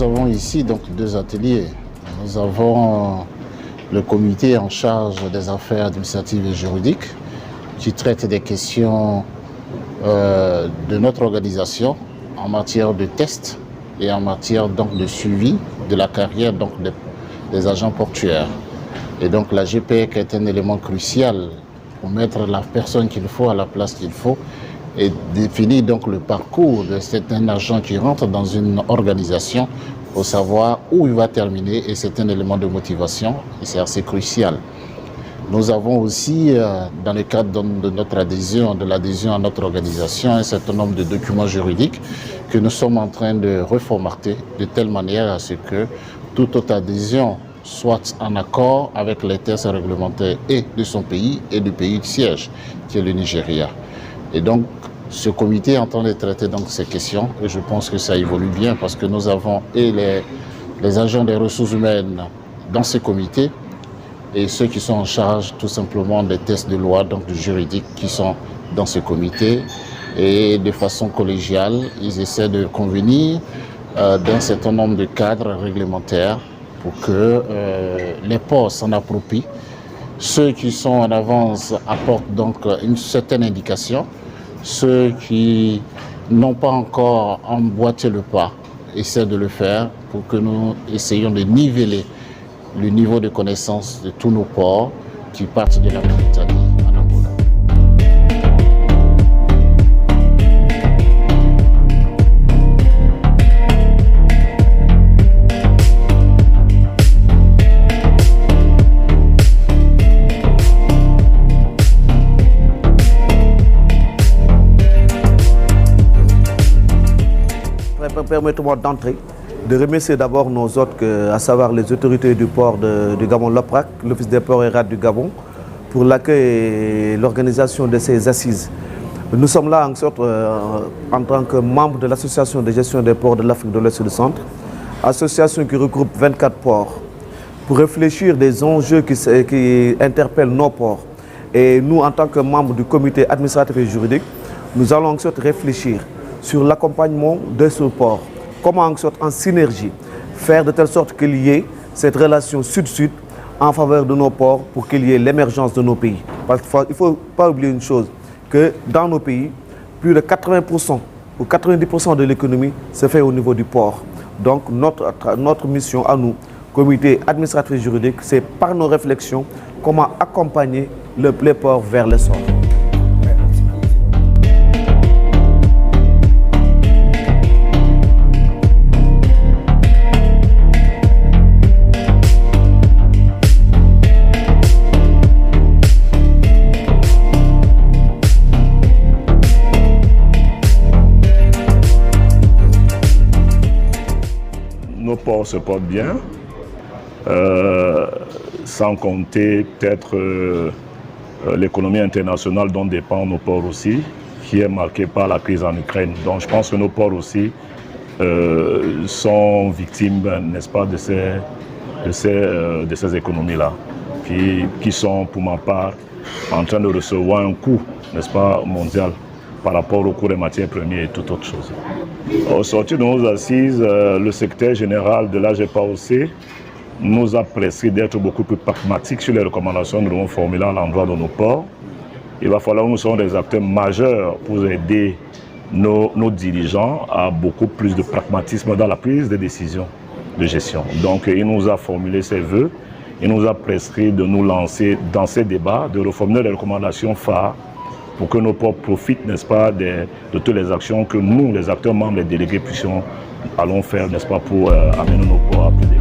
nous avons ici donc deux ateliers. Nous avons le comité en charge des affaires administratives et juridiques qui traite des questions de notre organisation en matière de tests et en matière donc de suivi de la carrière donc des agents portuaires. Et donc la GPEC est un élément crucial pour mettre la personne qu'il faut à la place qu'il faut et définir donc le parcours de certains agents qui rentrent dans une organisation pour savoir où il va terminer, et c'est un élément de motivation et c'est assez crucial. Nous avons aussi, dans le cadre de notre adhésion, de l'adhésion à notre organisation, un certain nombre de documents juridiques que nous sommes en train de reformater de telle manière à ce que toute autre adhésion soit en accord avec les textes réglementaires et de son pays et du pays de siège, qui est le Nigeria. Et donc, ce comité est en train de traiter donc ces questions et je pense que ça évolue bien parce que nous avons et les agents des ressources humaines dans ces comités et ceux qui sont en charge tout simplement des tests de loi, donc du juridique, qui sont dans ce comité. Et de façon collégiale, ils essaient de convenir d'un certain nombre de cadres réglementaires pour que les ports s'en approprient. Ceux qui sont en avance apportent donc une certaine indication. Ceux qui n'ont pas encore emboîté le pas essaient de le faire pour que nous essayions de niveler le niveau de connaissance de tous nos ports qui partent de la Mauritanie en Angola. Permettez-moi d'entrer, de remercier d'abord nos hôtes, à savoir les autorités du port du Gabon, l'OPRAC, l'Office des ports et rades du Gabon, pour l'accueil et l'organisation de ces assises. Nous sommes là en sorte en tant que membres de l'Association de gestion des ports de l'Afrique de l'Ouest et du Centre, association qui regroupe 24 ports, pour réfléchir des enjeux qui interpellent nos ports. Et nous, en tant que membres du comité administratif et juridique, nous allons en sorte réfléchir sur l'accompagnement de ce port. Comment en synergie faire de telle sorte qu'il y ait cette relation sud-sud en faveur de nos ports pour qu'il y ait l'émergence de nos pays. Parce qu'il ne faut pas oublier une chose, que dans nos pays, plus de 80% ou 90% de l'économie se fait au niveau du port. Donc notre mission à nous, comité administratif et juridique, c'est par nos réflexions comment accompagner les ports vers l'essor. Nos ports se portent bien, sans compter peut-être l'économie internationale dont dépend nos ports aussi, qui est marquée par la crise en Ukraine. Donc je pense que nos ports aussi sont victimes, n'est-ce pas, de ces économies-là, qui sont pour ma part en train de recevoir un coût, n'est-ce pas, mondial par rapport au coût des matières premières et toute autre chose. Au sortir de nos assises, le secrétaire général de l'AGPAOC nous a prescrit d'être beaucoup plus pragmatiques sur les recommandations que nous devons formuler à l'endroit de nos ports. Il va falloir que nous soyons des acteurs majeurs pour aider nos dirigeants à beaucoup plus de pragmatisme dans la prise de décisions de gestion. Donc il nous a formulé ses vœux, il nous a prescrit de nous lancer dans ces débats, de reformuler les recommandations phares pour que nos ports profitent, n'est-ce pas, de toutes les actions que nous, les acteurs membres, les délégués, allons faire, n'est-ce pas, pour amener nos ports à plus de